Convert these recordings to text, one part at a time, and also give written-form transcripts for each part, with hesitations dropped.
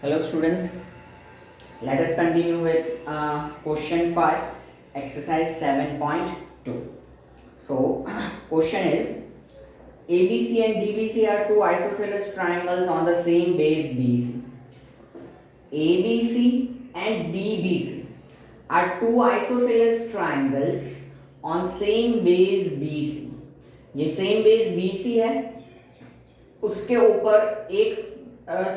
Hello students, let us continue with question 5, exercise 7.2. So question is ABC and DBC are two isosceles triangles on the same base BC. ABC and DBC are two isosceles triangles on same base BC. ये same base BC है, उसके ऊपर एक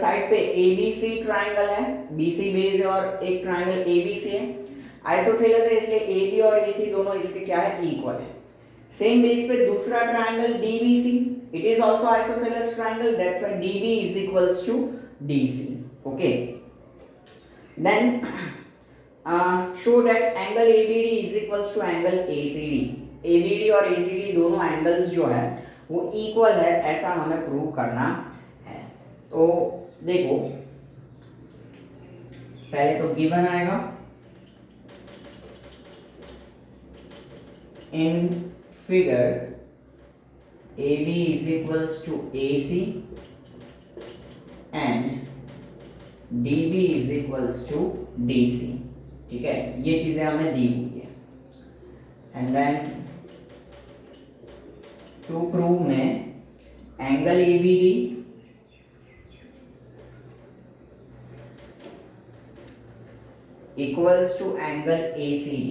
side पे ABC triangle है, BC base है और एक ट्राइंगल ABC है। आइसोसेलेस है इसलिए AB और BC दोनों इसके क्या है, इक्वल है। सेम बेस पे दूसरा triangle DBC, it is also isosceles triangle, that's why DB is equals to DC। Okay, then show that angle ABD is equals to angle ACD। ABD और ACD दोनों angles जो है वो equal है, ऐसा हमें प्रूव करना है। तो देखो, पहले तो गिवन आएगा in figure AB is equals to AC and DB is equals to DC। ठीक है, ये चीजें हमें दी हुई है। एंड देन टू प्रूव में angle ABD equals to angle ACD।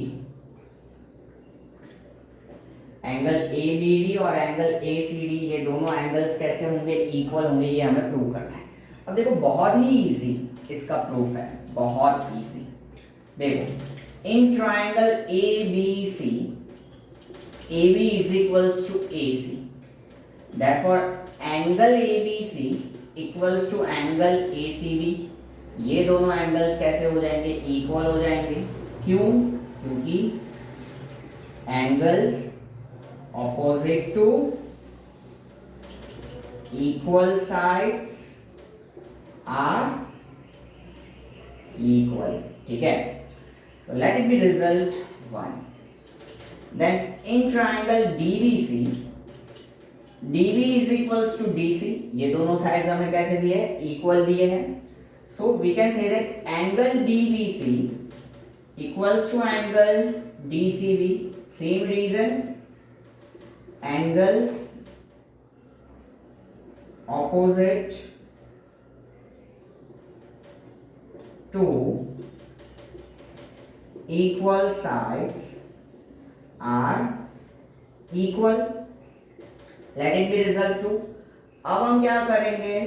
Angle ABD और एंगल ACD ये दोनों एंगल्स कैसे होंगे, इक्वल होंगे, ये हमें प्रूव करना है। अब देखो, बहुत ही इजी इसका प्रूफ है, बहुत इजी। देखो, in triangle ABC AB is equals to AC, therefore angle ABC equals to angle ACD। ये दोनों एंगल्स कैसे हो जाएंगे, इक्वल हो जाएंगे। क्यों? क्योंकि angles opposite to equal sides are equal. ठीक है, so let it be result 1। Then in triangle DBC, DB is equals to DC। ये दोनों साइड्स हमें कैसे दिए हैं, इक्वल दिए हैं। So we can say that angle DBC equals to angle DCB। Same reason, angles opposite to equal sides are equal। let it be result 2। अब हम क्या करेंगे,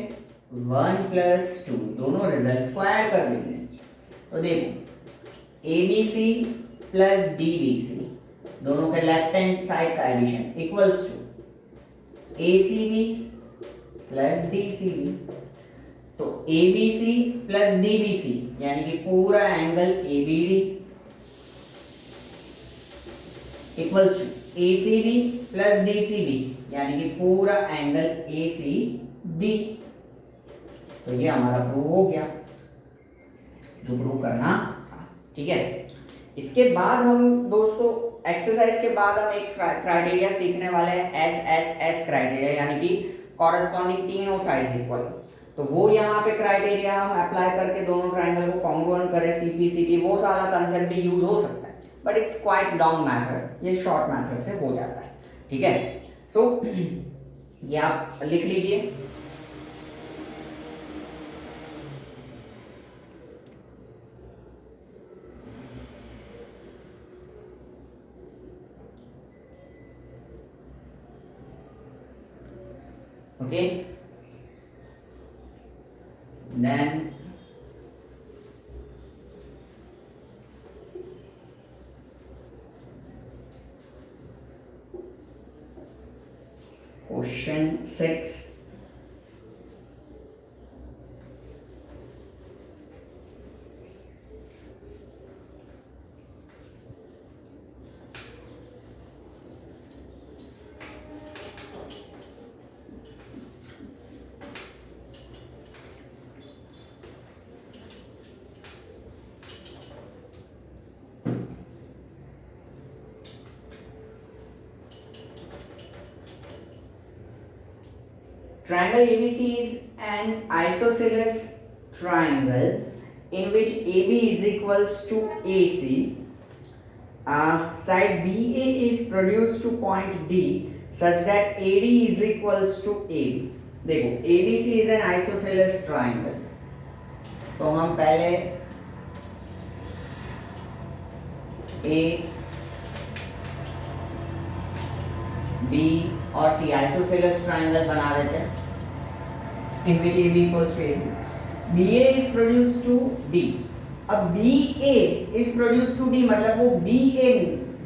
1 plus 2 दोनों रिजल्ट्स को ऐड कर देंगे। तो देखो, ABC प्लस DBC दोनों के लेफ्ट हैंड साइड का addition equals to ACB plus DCB। तो ABC प्लस DBC यानी कि पूरा angle ABD equals to ACB plus DCB यानी कि पूरा एंगल ACD। तो ये हमारा प्रूव हो गया, जो प्रूव करना था। ठीक है, इसके बाद हम दोस्तों एक्सरसाइज के बाद हम एक क्राइटेरिया सीखने वाले हैं, SSS क्राइटेरिया, यानी कि कॉरेस्पॉन्डिंग तीनों साइड्स इक्वल। तो वो यहाँ पे क्राइटेरिया हम अप्लाई करके दोनों ट्राइंगल को कॉन्ग्रुएंट करें, CPCT, वो सारा कंसेप्ट भी यूज हो सकता है, but it's quite long method, ये शॉर्ट मैथड से हो जाता है। ठीक है, सो ये आप लिख लीजिए। Okay, then question 6। Triangle ABC is an isosceles triangle in which AB is equals to AC, side BA is produced to point D such that AD is equals to AB. देखो ABC is an isosceles triangle, तो हम पहले A B और C isosceles triangle बना देते हैं in which AB equals to AC. BA is produced to D. अब BA is produced to D मतलब वो BA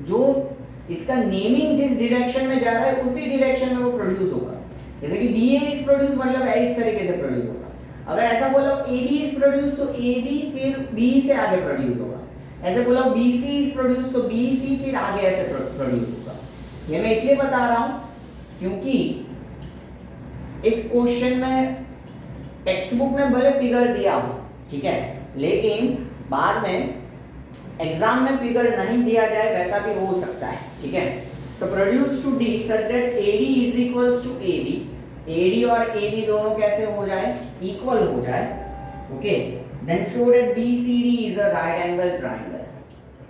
जो इसका नेमिंग जिस डायरेक्शन में जा रहा है उसी डायरेक्शन में वो प्रोड्यूस होगा. जैसे कि BA is produced मतलब इस तरीके से प्रोड्यूस होगा. अगर ऐसा बोला AB is produced तो AB फिर B से आगे प्रोड्यूस होगा. ऐसे बोला BC is produced तो BC फिर आगे ऐसे प्रोड्यूस होगा. ये मैं इसलिए बता रहा हूँ क्योंकि इस क्वेश्चन में टेक्स्ट बुक में भले फिगर दिया हो, ठीक है, लेकिन बाद में एग्जाम में फिगर नहीं दिया जाए वैसा भी हो सकता है, ठीक है. So produce to D such that AD is equals to AB. AD और AB दोनों कैसे हो जाए, इक्वल हो जाए. Okay, then show that BCD is a right angle triangle.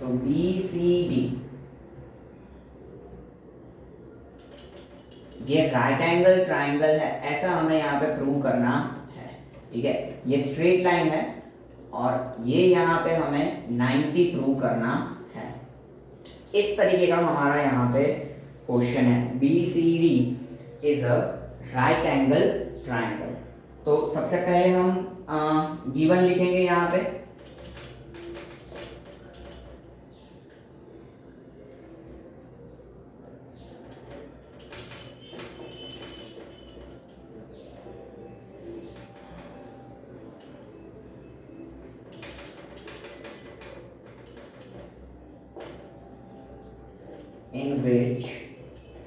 तो BCD ये राइट एंगल ट्रायंगल है, ऐसा हमें यहाँ पे प्रूव करना है, ठीक है. ये स्ट्रेट लाइन है और ये यहाँ पे हमें 90 प्रूव करना है. इस तरीके का हमारा यहाँ पे क्वेश्चन है. BCD is a right angle triangle. तो सबसे पहले हम गिवन लिखेंगे यहाँ पे. In which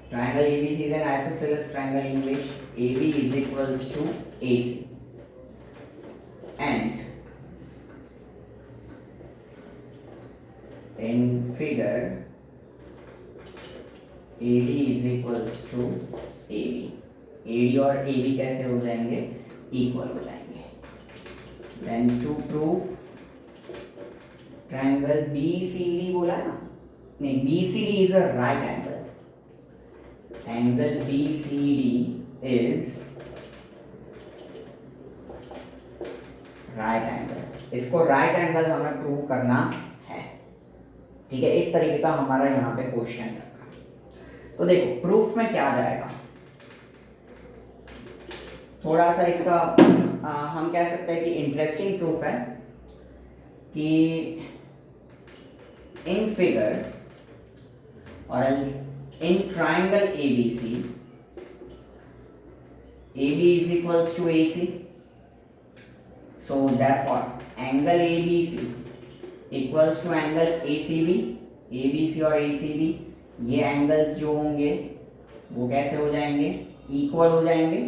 triangle ABC is an isosceles triangle in which AB is equals to AC and in figure AD is equals to AB. AD और AB कैसे हो जाएंगे, इक्वल हो जाएंगे. Then to prove triangle BCD बोला ना, नहीं, BCD is a right angle. Angle BCD is right angle. इसको right angle हमें प्रूव करना है, ठीक है. इस तरीके का हमारा यहाँ पे क्वेश्चन है. तो देखो प्रूफ में क्या जाएगा, थोड़ा सा इसका हम कह सकते हैं कि इंटरेस्टिंग प्रूफ है कि in figure or else in triangle ABC, AB is equals to AC. So therefore angle ABC equals to angle ACB. ABC और ACB ये एंगल्स जो होंगे वो कैसे हो जाएंगे, इक्वल हो जाएंगे.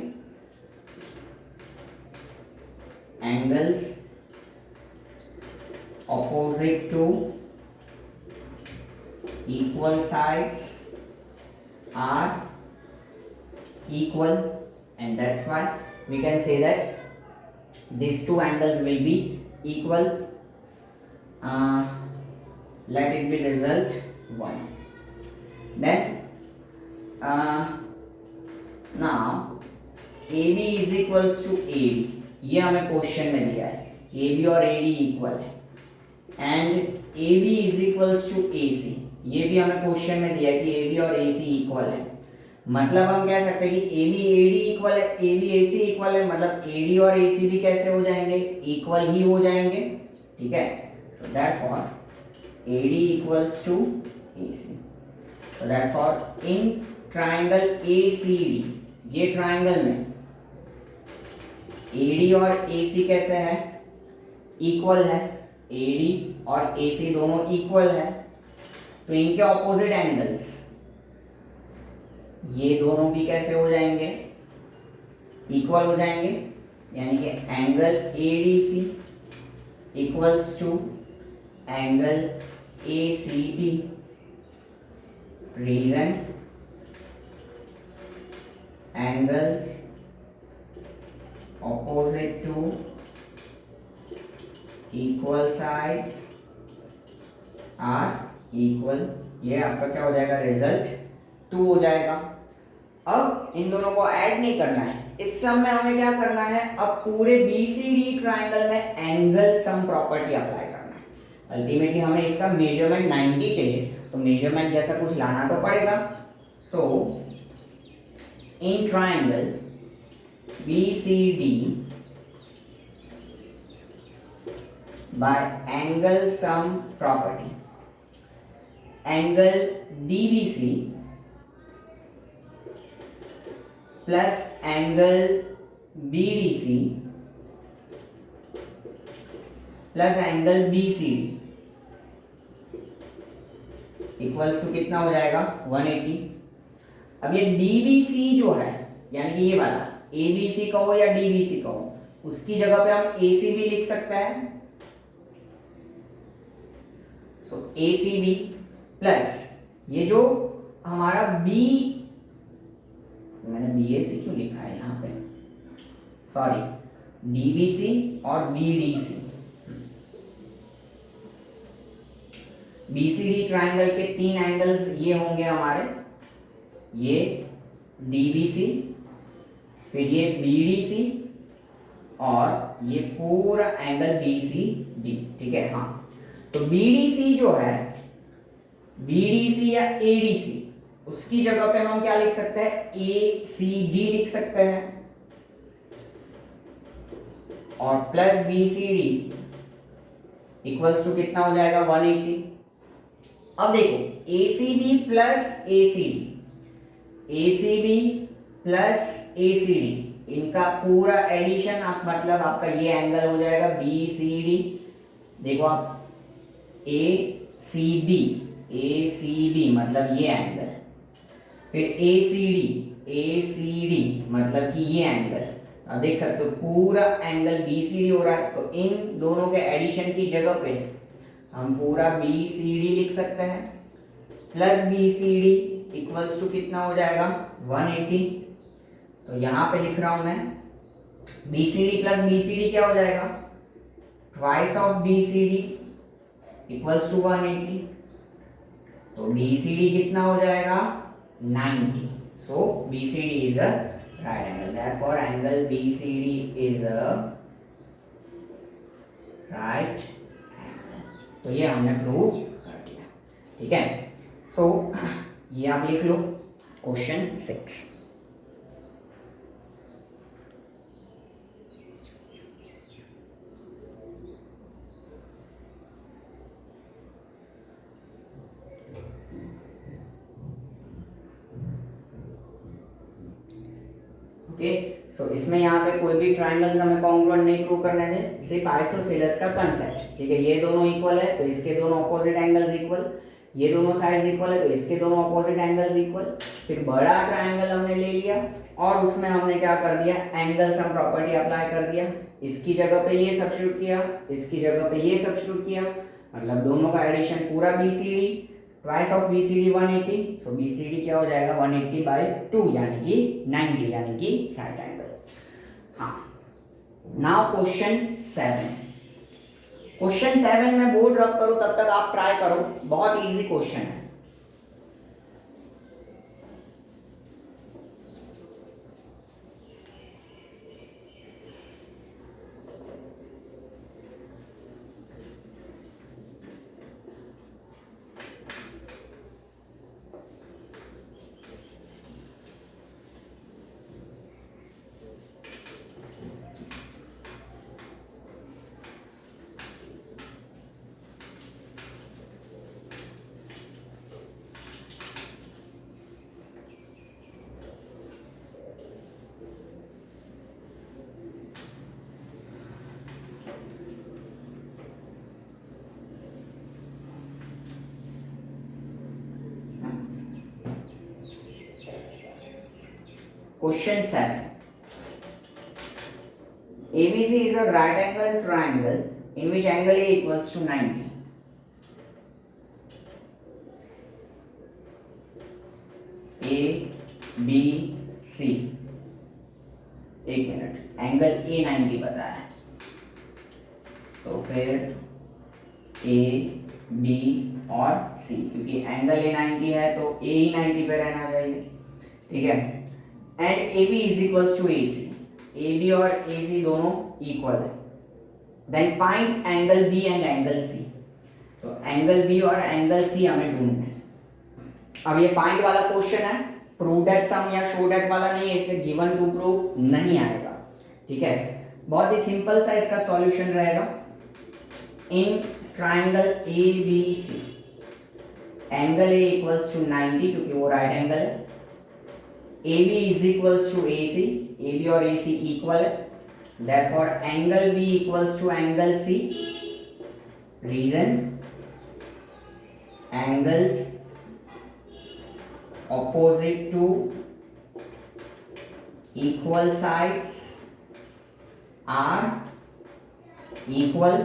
Angles opposite to equal sides are equal, and that's why we can say that these two angles will be equal. Let it be result 1. Then now AB is equals to AD. ये हमें question में दिया है कि AB और AD equal है and AB is equals to AC. ये भी हमें क्वेश्चन में दिया है कि AB और AC इक्वल है. मतलब हम कह सकते हैं कि AB AD इक्वल है, AB AC इक्वल है, मतलब AD और AC भी कैसे हो जाएंगे, इक्वल ही हो जाएंगे, ठीक है. So therefore AD equals to AC. So therefore in triangle ACD, ये ट्रायंगल में AD और AC कैसे है, इक्वल है. AD और AC दोनों इक्वल है, तो इनके ऑपोजिट एंगल्स ये दोनों भी कैसे हो जाएंगे, इक्वल हो जाएंगे. यानी कि angle ADC equals to angle ACD. Reason angles opposite to equal sides are equal, ये आपका क्या हो जाएगा, रिजल्ट 2 हो जाएगा। अब इन दोनों को ऐड नहीं करना है, इस सम में हमें क्या करना है, अब पूरे BCD ट्राइंगल में एंगल सम प्रॉपर्टी अप्लाई करना है। अल्टीमेटली हमें इसका मेजरमेंट 90 चाहिए, तो मेजरमेंट जैसा कुछ लाना तो पड़ेगा। So in triangle BCD by angle sum property, angle DBC plus angle BDC plus angle BCD equals to कितना हो जाएगा, 180। अब ये DBC जो है, यानी कि ये वाला ABC कहो या DBC कहो, उसकी जगह पे हम ACB लिख सकते हैं। सो ACB प्लस ये जो हमारा B, मैंने BAC क्यों लिखा है यहाँ पे, सॉरी, DBC और BDC। BCD ट्राइंगल के 3 एंगल्स ये होंगे हमारे, ये DBC, फिर ये BDC और ये पूरा एंगल BCD, ठीक है। हाँ, तो BDC जो है, BDC या ADC, उसकी जगह पे हम क्या लिख सकते हैं, ACD लिख सकते हैं, और प्लस BCD इक्वल्स टू कितना हो जाएगा, 180। अब देखो ACB plus ACD, ACB plus ACD, इनका पूरा एडिशन, आप मतलब आपका ये एंगल हो जाएगा BCD। देखो आप ACB, ACB मतलब ये एंगल, फिर ACD मतलब कि ये एंगल। आप देख सकते हो पूरा एंगल BCD हो रहा है, तो इन दोनों के एडिशन की जगह पे हम पूरा BCD लिख सकते हैं, प्लस BCD इक्वल्स टू कितना हो जाएगा, 180। तो यहाँ पे लिख रहा हूं मैं, BCD प्लस BCD क्या हो जाएगा, twice of BCD equals to 180। तो BCD कितना हो जाएगा, 90। So BCD is a right angle, therefore angle BCD is a right angle. तो ये हमने प्रूव कर दिया, ठीक है। सो ये आप लिख लो, क्वेश्चन 6। ओके, सो इसमें यहाँ पे कोई भी ट्राइंगल्स हमें कॉन्ग्रुएंट नहीं प्रूव करने थे, सिर्फ आइसोसेलेस का कंसेप्ट, ठीक है। ये दोनों इक्वल है तो इसके दोनों ऑपोजिट एंगल्स इक्वल, ये दोनों साइड्स इक्वल है तो इसके दोनों ऑपोजिट एंगल्स इक्वल। फिर बड़ा ट्राइंगल हमने ले लिया और उसमें हमने क्या कर दिया, एंगल सम प्रॉपर्टी अप्लाई कर दिया। इसकी जगह पे ये सब्स्टिट्यूट किया, इसकी जगह पे ये सब्स्टिट्यूट किया, मतलब दोनों का एडिशन पूरा BCD, twice of BCD 180। So BCD क्या हो जाएगा, 180/2 यानी कि 90, यानी कि राइट एंगल। हाँ, नाउ क्वेश्चन 7। क्वेश्चन 7 में बोर्ड रब करो, तब तक आप ट्राई करो, बहुत इजी क्वेश्चन है। Question 7. ABC is a right angle triangle in which angle A equals to 90. A, B, C. एक मिनट, एंगल A 90 बताया है, तो तो फिर ए बी और सी, क्योंकि एंगल ए 90 है तो ए ही 90 पे रहना चाहिए, ठीक है। And A B is equals to A C, A B और ए सी दोनों इक्वल है। Then find angle B and angle C, तो एंगल बी और एंगल सी हमें ढूंढना है। अब ये फाइंड वाला क्वेश्चन है, प्रूव दैट सम या शो दैट वाला नहीं है, इसलिए गिवन टू प्रूव नहीं आएगा, ठीक है। बहुत ही सिंपल सा इसका सॉल्यूशन रहेगा। In triangle A B C, angle A equals to 90 क्योंकि वो राइट एंगल है, A B is equals to A C, A B और ए सी इक्वल है, therefore angle B equals to angle C. Reason, angles opposite to equal sides are equal,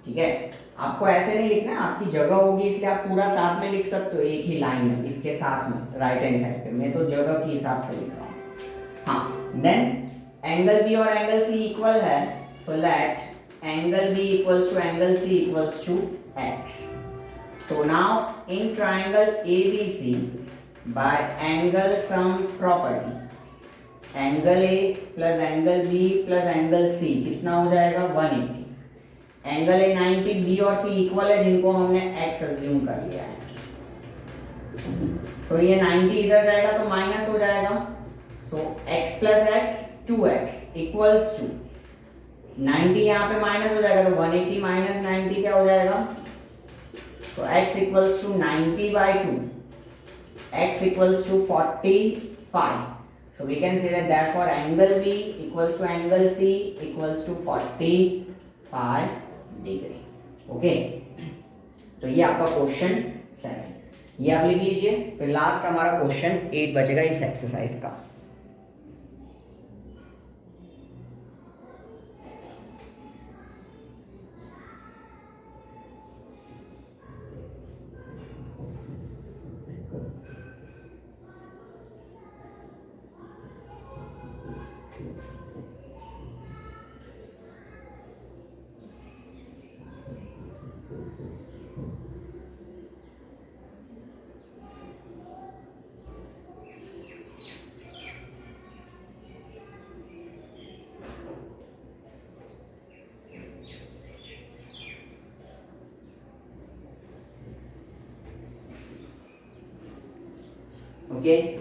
ठीक है। आपको ऐसे नहीं लिखना है, आपकी जगह होगी इसलिए आप पूरा साथ में लिख सकते हो एक ही लाइन में इसके साथ में राइट हैंड साइड पे, मैं तो जगह के हिसाब से लिख रहा हूँ। हाँ, देन एंगल बी और एंगल सी इक्वल है, so let angle B equals to angle C equals to x. So now in triangle A B C by angle sum property, angle A plus angle B plus angle C कितना हो जाएगा 180। Angle A 90, B और सी equal है जिनको हमने x assume कर लिया है। सो ये 90 इधर जाएगा तो माइनस हो जाएगा, so x plus x 2x equals to 90, यहाँ पे माइनस हो जाएगा तो 180 माइनस 90 क्या हो जाएगा, so x equals to 90/2, x equals to 45, so we can say that therefore angle B equals to angle C equals to 45 degree, okay. तो ये आपका क्वेश्चन 7, ये आप लिख लीजिए। फिर लास्ट हमारा क्वेश्चन 8 बचेगा इस एक्सरसाइज का। Okay,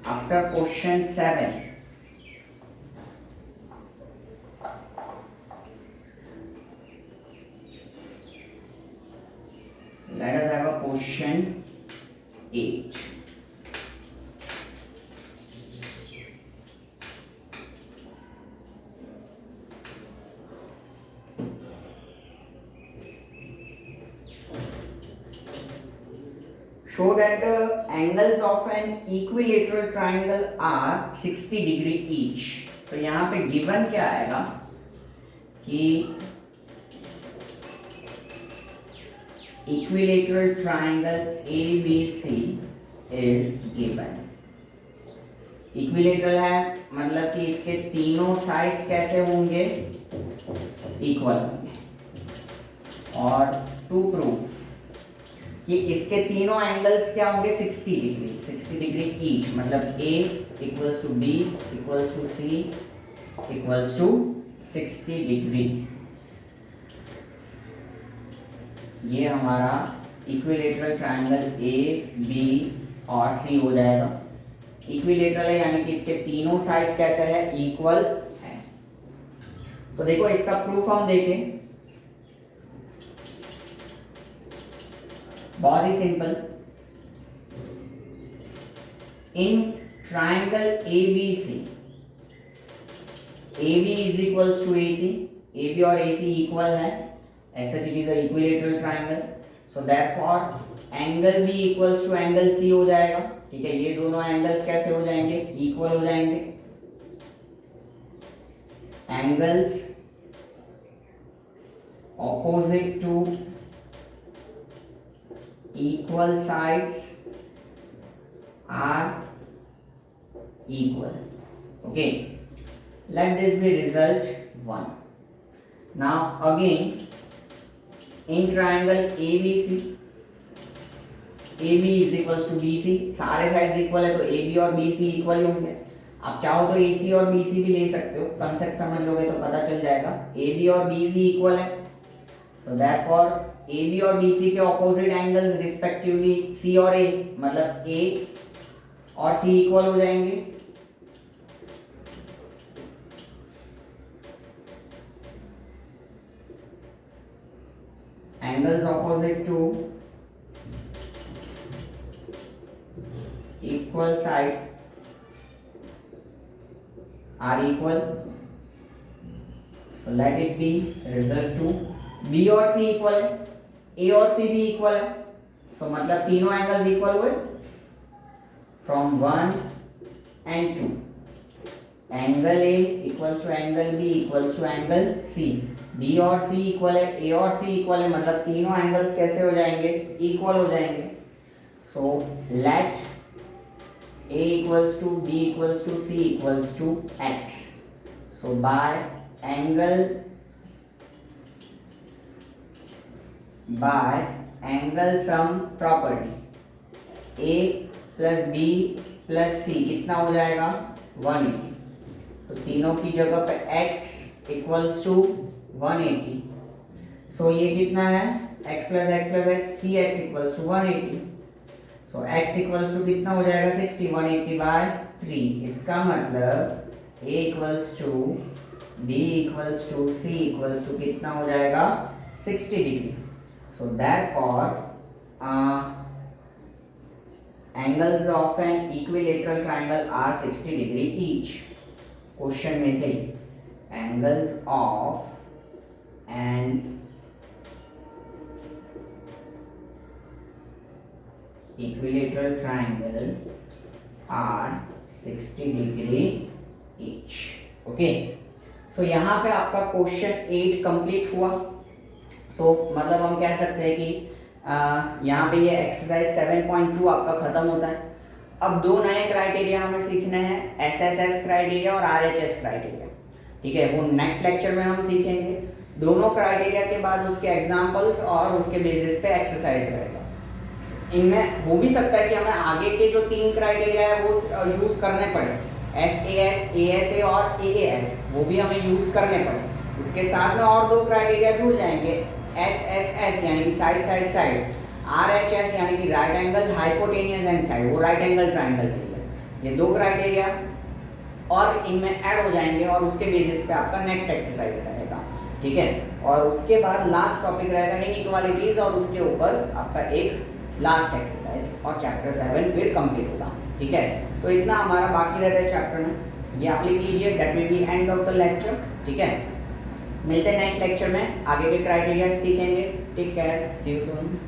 after question 7, let us have a question 8. Show that the angles of an equilateral triangle are 60 degree each. तो यहाँ पे given क्या आएगा कि equilateral triangle ABC is given. Equilateral है मतलब कि इसके तीनों साइड्स कैसे होंगे, इक्वल होंगे, और टू प्रूफ कि इसके तीनों एंगल्स क्या होंगे 60 डिग्री, 60 डिग्री ईच, मतलब A equals to B equals to C equals to 60 degree. ये हमारा इक्विलेटरल ट्रायंगल A B और C हो जाएगा। इक्विलेटरल है यानी कि इसके तीनों साइड्स कैसे है, इक्वल है। तो देखो इसका प्रूफ हम देखें, बहुत ही simple. In triangle A B C, A B is equals to A C, A B और ए सी इक्वल है, ऐसा it is equilateral triangle, so therefore angle B equals to angle C हो जाएगा, ठीक है। ये दोनों एंगल्स कैसे हो जाएंगे, इक्वल हो जाएंगे। Angles opposite to equal sides are equal. Okay, let this be result 1. Now again in triangle ABC, AB is equals to BC, सारे साइड्स इक्वल है तो AB और BC इक्वल होंगे. आप चाहो तो AC और BC भी ले सकते हो, कंसेप्ट समझ लोगे तो पता चल जाएगा. AB और BC इक्वल है, so therefore AB और BC के ऑपोजिट एंगल्स रिस्पेक्टिवली C और A, मतलब A और C इक्वल हो जाएंगे. Angles opposite to equal sides are equal, so let it be result 2. B और C इक्वल है, A और C भी इक्वल है, so मतलब तीनों एंगल्स इक्वल हुए from 1 and 2. Angle A equals to angle B equals to angle C. B और C equal है, A और C इक्वल है, मतलब तीनों एंगल्स कैसे हो जाएंगे, इक्वल हो जाएंगे. so let A equals to B equals to C equals to X. So by angle sum property, A plus B plus C कितना हो जाएगा 180. तो तीनों की जगह पे X equals to 180. So ये कितना है, X plus X plus X 3X equals to 180. So x equals to कितना हो जाएगा 60, 180 बाय 3. इसका मतलब a equals to b equals to c equals to कितना हो जाएगा 60 degree. So therefore angles of an equilateral triangle are 60 degree each. Question में से angles of an equilateral triangle are 60 degree each. Okay, so यहाँ पे आपका question 8 complete हुआ. so मतलब हम कह सकते हैं कि यहाँ पे ये एक्सरसाइज 7.2 आपका खत्म होता है. अब दो नए क्राइटेरिया हमें सीखने हैं, SSS क्राइटेरिया और RHS क्राइटेरिया. ठीक है, वो नेक्स्ट लेक्चर में हम सीखेंगे. दोनों क्राइटेरिया के बाद उसके एग्जाम्पल्स और उसके बेसिस पे एक्सरसाइज रहेगा. इनमें हो भी सकता है कि हमें आगे के जो 3 क्राइटेरिया है वो यूज करने पड़े, SAS, ASA और AAS, वो भी हमें यूज करने पड़े. उसके साथ में और 2 क्राइटेरिया जुड़ जाएंगे, SSS यानी कि साइड साइड साइड, RHS यानी कि right angle hypotenuse and side, वो राइट एंगल ट्रायंगल के लिए. ये 2 क्राइटेरिया और इनमें ऐड हो जाएंगे और उसके बेसिस पे आपका नेक्स्ट एक्सरसाइज रहेगा. ठीक है, और उसके बाद लास्ट टॉपिक रहेगा इनइक्वालिटीज और उसके ऊपर आपका एक लास्ट एक्सरसाइज और चैप्टर 7 फिर कंप्लीट होगा. ठीक है, तो इतना हमारा बाकी रहता है चैप्टर में. ये आप लिख लीजिए, that will be end of the lecture. ठीक है, मिलते हैं नेक्स्ट लेक्चर में, आगे के क्राइटेरिया सीखेंगे. Take care, see you soon.